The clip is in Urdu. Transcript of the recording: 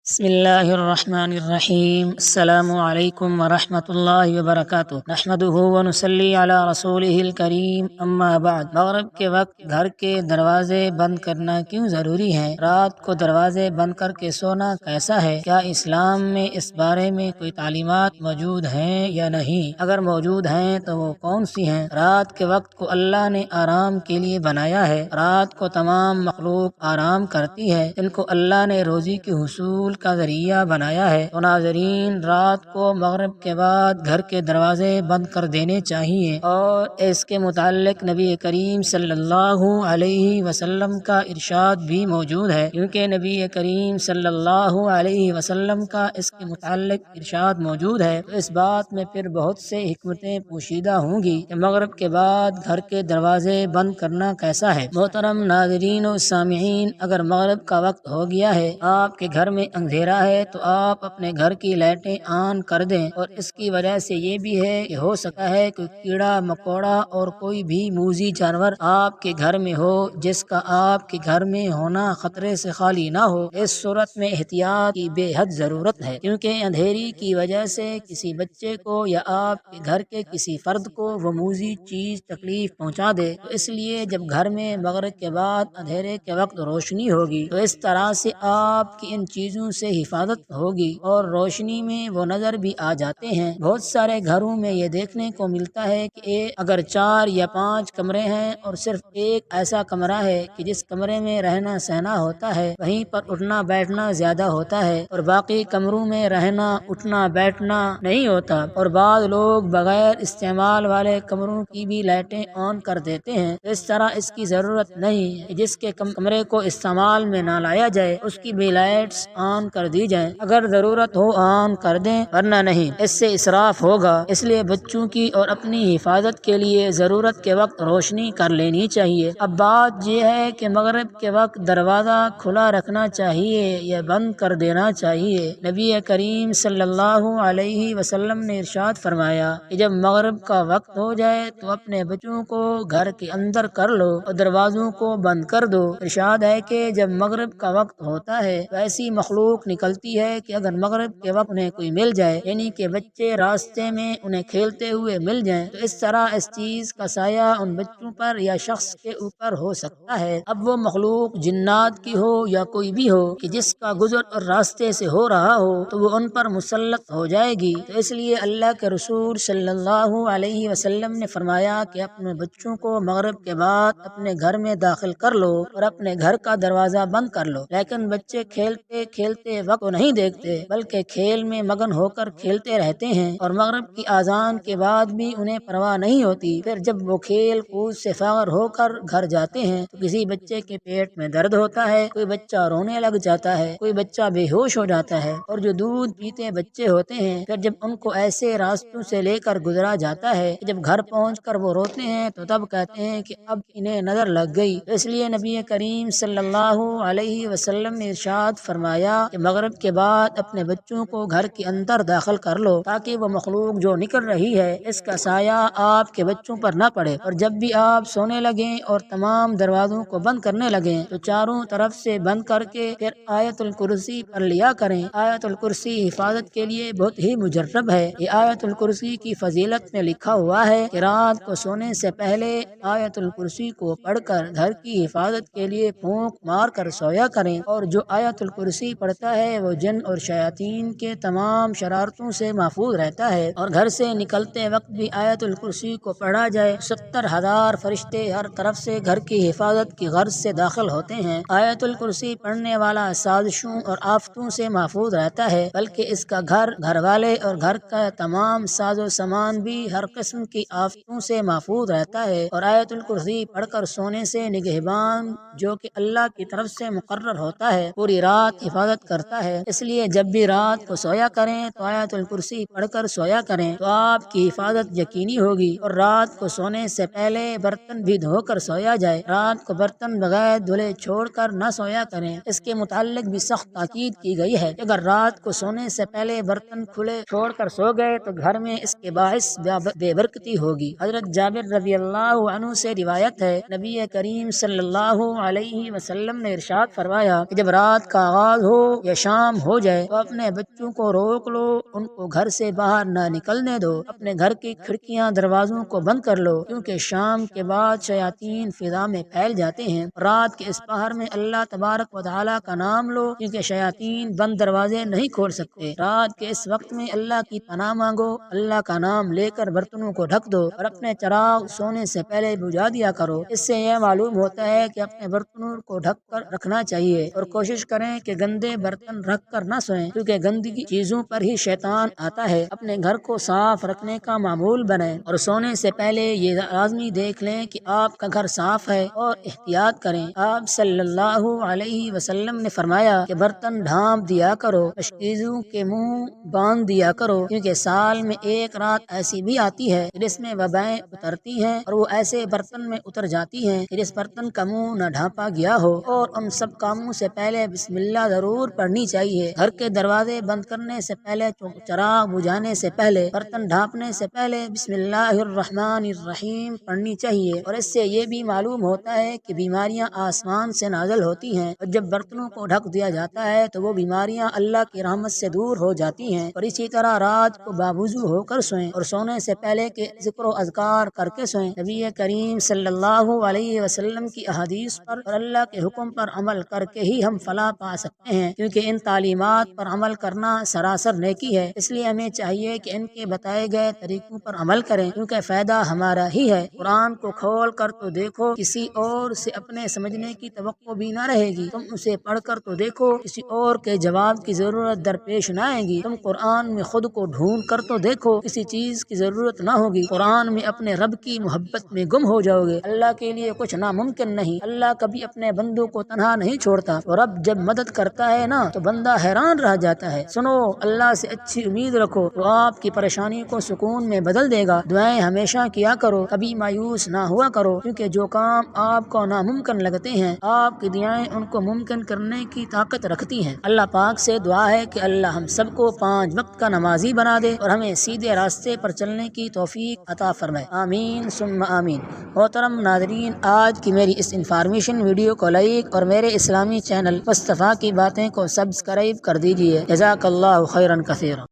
بسم اللہ الرحمن الرحیم السلام علیکم ورحمۃ اللہ وبرکاتہ نحمدہ ونصلی علی رسولہ الکریم اما بعد مغرب کے وقت گھر کے دروازے بند کرنا کیوں ضروری ہے؟ رات کو دروازے بند کر کے سونا کیسا ہے؟ کیا اسلام میں اس بارے میں کوئی تعلیمات موجود ہیں یا نہیں؟ اگر موجود ہیں تو وہ کون سی ہیں؟ رات کے وقت کو اللہ نے آرام کے لیے بنایا ہے۔ رات کو تمام مخلوق آرام کرتی ہے، ان کو اللہ نے روزی کے حصول کا ذریعہ بنایا ہے۔ تو ناظرین، رات کو مغرب کے بعد گھر کے دروازے بند کر دینے چاہیے، اور اس کے متعلق نبی کریم صلی اللہ علیہ وسلم کا ارشاد بھی موجود ہے، کیونکہ نبی کریم صلی اللہ علیہ وسلم کا اس کے متعلق ارشاد موجود ہے، تو اس بات میں پھر بہت سے حکمتیں پوشیدہ ہوں گی کہ مغرب کے بعد گھر کے دروازے بند کرنا کیسا ہے۔ محترم ناظرین و سامعین، اگر مغرب کا وقت ہو گیا ہے، آپ کے گھر میں اندھیرا ہے، تو آپ اپنے گھر کی لائٹیں آن کر دیں، اور اس کی وجہ سے یہ بھی ہے کہ ہو سکتا ہے کوئی کیڑا مکوڑا اور کوئی بھی موذی جانور آپ کے گھر میں ہو، جس کا آپ کے گھر میں ہونا خطرے سے خالی نہ ہو۔ اس صورت میں احتیاط کی بے حد ضرورت ہے، کیونکہ اندھیری کی وجہ سے کسی بچے کو یا آپ کے گھر کے کسی فرد کو وہ موذی چیز تکلیف پہنچا دے، تو اس لیے جب گھر میں مغرب کے بعد اندھیرے کے وقت روشنی ہوگی تو اس طرح سے آپ کی ان چیزوں سے حفاظت ہوگی، اور روشنی میں وہ نظر بھی آ جاتے ہیں۔ بہت سارے گھروں میں یہ دیکھنے کو ملتا ہے کہ اگر 4 یا 5 کمرے ہیں اور صرف ایک ایسا کمرہ ہے کہ جس کمرے میں رہنا سہنا ہوتا ہے، وہیں پر اٹھنا بیٹھنا زیادہ ہوتا ہے، اور باقی کمروں میں رہنا اٹھنا بیٹھنا نہیں ہوتا، اور بعض لوگ بغیر استعمال والے کمروں کی بھی لائٹیں آن کر دیتے ہیں۔ اس طرح اس کی ضرورت نہیں ہے، جس کے کمرے کو استعمال میں نہ لایا جائے اس کی بھی لائٹس آن کر دی جائیں۔ اگر ضرورت ہو آن کر دیں، ورنہ نہیں، اس سے اسراف ہوگا۔ اس لیے بچوں کی اور اپنی حفاظت کے لیے ضرورت کے وقت روشنی کر لینی چاہیے۔ اب بات یہ ہے کہ مغرب کے وقت دروازہ کھلا رکھنا چاہیے یا بند کر دینا چاہیے۔ نبی کریم صلی اللہ علیہ وسلم نے ارشاد فرمایا کہ جب مغرب کا وقت ہو جائے تو اپنے بچوں کو گھر کے اندر کر لو اور دروازوں کو بند کر دو۔ ارشاد ہے کہ جب مغرب کا وقت ہوتا ہے تو ایسی مخلوق نکلتی ہے کہ اگر مغرب کے وقت انہیں کوئی مل جائے، یعنی کہ بچے راستے میں انہیں کھیلتے ہوئے مل جائیں، تو اس طرح اس چیز کا سایہ ان بچوں پر یا شخص کے اوپر ہو سکتا ہے۔ اب وہ مخلوق جنات کی ہو یا کوئی بھی ہو کہ جس کا گزر اور راستے سے ہو رہا ہو، تو وہ ان پر مسلط ہو جائے گی۔ تو اس لیے اللہ کے رسول صلی اللہ علیہ وسلم نے فرمایا کہ اپنے بچوں کو مغرب کے بعد اپنے گھر میں داخل کر لو اور اپنے گھر کا دروازہ بند کر لو۔ لیکن بچے کھیلتے کھیلتے وقت کو نہیں دیکھتے، بلکہ کھیل میں مگن ہو کر کھیلتے رہتے ہیں، اور مغرب کی اذان کے بعد بھی انہیں پرواہ نہیں ہوتی۔ پھر جب وہ کھیل کود سے فارغ ہو کر گھر جاتے ہیں تو کسی بچے کے پیٹ میں درد ہوتا ہے، کوئی بچہ رونے لگ جاتا ہے، کوئی بچہ بے ہوش ہو جاتا ہے، اور جو دودھ پیتے بچے ہوتے ہیں، پھر جب ان کو ایسے راستوں سے لے کر گزرا جاتا ہے کہ جب گھر پہنچ کر وہ روتے ہیں تو تب کہتے ہیں کہ اب انہیں نظر لگ گئی۔ اس لیے نبی کریم صلی اللہ علیہ وسلم نے ارشاد فرمایا کہ مغرب کے بعد اپنے بچوں کو گھر کے اندر داخل کر لو، تاکہ وہ مخلوق جو نکل رہی ہے اس کا سایہ آپ کے بچوں پر نہ پڑے۔ اور جب بھی آپ سونے لگیں اور تمام دروازوں کو بند کرنے لگیں تو چاروں طرف سے بند کر کے پھر آیت الکرسی پڑھ لیا کریں۔ آیت الکرسی حفاظت کے لیے بہت ہی مجرب ہے۔ یہ آیت الکرسی کی فضیلت میں لکھا ہوا ہے کہ رات کو سونے سے پہلے آیت الکرسی کو پڑھ کر گھر کی حفاظت کے لیے پھونک مار کر سویا کریں، اور جو آیت الکرسی پڑھتا ہے وہ جن اور شیاطین کے تمام شرارتوں سے محفوظ رہتا ہے۔ اور گھر سے نکلتے وقت بھی آیت الکرسی کو پڑھا جائے، 70,000 فرشتے ہر طرف سے گھر کی حفاظت کی غرض سے داخل ہوتے ہیں۔ آیت الکرسی پڑھنے والا سازشوں اور آفتوں سے محفوظ رہتا ہے، بلکہ اس کا گھر والے اور گھر کا تمام ساز و سامان بھی ہر قسم کی آفتوں سے محفوظ رہتا ہے۔ اور آیت الکرسی پڑھ کر سونے سے نگہبان جو کہ اللہ کی طرف سے مقرر ہوتا ہے پوری رات حفاظت کرتا ہے۔ اس لیے جب بھی رات کو سویا کریں تو آیت الکرسی پڑھ کر سویا کریں، تو آپ کی حفاظت یقینی ہوگی۔ اور رات کو سونے سے پہلے برتن بھی دھو کر سویا جائے، رات کو برتن بغیر دھلے چھوڑ کر نہ سویا کریں۔ اس کے متعلق بھی سخت تاکید کی گئی ہے کہ اگر رات کو سونے سے پہلے برتن کھلے چھوڑ کر سو گئے تو گھر میں اس کے باعث بے برکتی ہوگی۔ حضرت جابر رضی اللہ عنہ سے روایت ہے، نبی کریم صلی اللہ علیہ وسلم نے ارشاد فرمایا کہ جب رات کا آغاز ہو یا شام ہو جائے تو اپنے بچوں کو روک لو، ان کو گھر سے باہر نہ نکلنے دو، اپنے گھر کی کھڑکیاں دروازوں کو بند کر لو، کیونکہ شام کے بعد شیاطین فضا میں پھیل جاتے ہیں۔ رات کے اس پہر میں اللہ تبارک و تعالی کا نام لو، کیونکہ شیاطین بند دروازے نہیں کھول سکتے۔ رات کے اس وقت میں اللہ کی پناہ مانگو، اللہ کا نام لے کر برتنوں کو ڈھک دو اور اپنے چراغ سونے سے پہلے بجھا دیا کرو۔ اس سے یہ معلوم ہوتا ہے کہ اپنے برتنوں کو ڈھک کر رکھنا چاہیے، اور کوشش کریں کہ گندے برتن رکھ کر نہ سوئیں، کیونکہ گندگی چیزوں پر ہی شیطان آتا ہے۔ اپنے گھر کو صاف رکھنے کا معمول بنائیں اور سونے سے پہلے یہ لازمی دیکھ لیں کہ آپ کا گھر صاف ہے، اور احتیاط کریں۔ آپ صلی اللہ علیہ وسلم نے فرمایا کہ برتن ڈھانپ دیا کرو، پشکیزوں کے منہ باندھ دیا کرو، کیونکہ سال میں ایک رات ایسی بھی آتی ہے جس میں وبائیں اترتی ہیں، اور وہ ایسے برتن میں اتر جاتی ہیں کہ جس برتن کا منہ نہ ڈھانپا گیا ہو۔ اور ان سب کاموں سے پہلے بسم اللہ ضرور پڑھنی چاہیے۔ گھر کے دروازے بند کرنے سے پہلے، چراغ بجھانے سے پہلے، برتن ڈھانپنے سے پہلے بسم اللہ الرحمن الرحیم پڑھنی چاہیے، اور اس سے یہ بھی معلوم ہوتا ہے کہ بیماریاں آسمان سے نازل ہوتی ہیں، اور جب برتنوں کو ڈھک دیا جاتا ہے تو وہ بیماریاں اللہ کی رحمت سے دور ہو جاتی ہیں۔ اور اسی طرح رات کو باوضو ہو کر سوئیں، اور سونے سے پہلے کے ذکر و اذکار کر کے سوئیں۔ نبی کریم صلی اللہ علیہ وسلم کی احادیث پر اور اللہ کے حکم پر عمل کر کے ہی ہم فلاح پا سکتے ہیں، کیونکہ ان تعلیمات پر عمل کرنا سراسر نیکی ہے۔ اس لیے ہمیں چاہیے کہ ان کے بتائے گئے طریقوں پر عمل کریں، کیونکہ فائدہ ہمارا ہی ہے۔ قرآن کو کھول کر تو دیکھو، کسی اور سے اپنے سمجھنے کی توقع بھی نہ رہے گی۔ تم اسے پڑھ کر تو دیکھو، کسی اور کے جواب کی ضرورت درپیش نہ آئے گی۔ تم قرآن میں خود کو ڈھونڈ کر تو دیکھو، کسی چیز کی ضرورت نہ ہوگی۔ قرآن میں اپنے رب کی محبت میں گم ہو جاؤ گے۔ اللہ کے لیے کچھ ناممکن نہیں، اللہ کبھی اپنے بندوں کو تنہا نہیں چھوڑتا، اور رب جب مدد کرتا ہے نا تو بندہ حیران رہ جاتا ہے۔ سنو، اللہ سے اچھی امید رکھو، وہ آپ کی پریشانی کو سکون میں بدل دے گا۔ دعائیں ہمیشہ کیا کرو، کبھی مایوس نہ ہوا کرو، کیونکہ جو کام آپ کو ناممکن لگتے ہیں، آپ کی دعائیں ان کو ممکن کرنے کی طاقت رکھتی ہیں۔ اللہ پاک سے دعا ہے کہ اللہ ہم سب کو 5 وقت کا نمازی بنا دے اور ہمیں سیدھے راستے پر چلنے کی توفیق عطا فرمائے، آمین ثم آمین۔ محترم ناظرین، آج کی میری اس انفارمیشن ویڈیو کو لائک اور میرے اسلامی چینل مصطفیٰ کی باتیں کو سبسکرائب کر دیجیے۔ جزاک اللہ خیرا کثیرا۔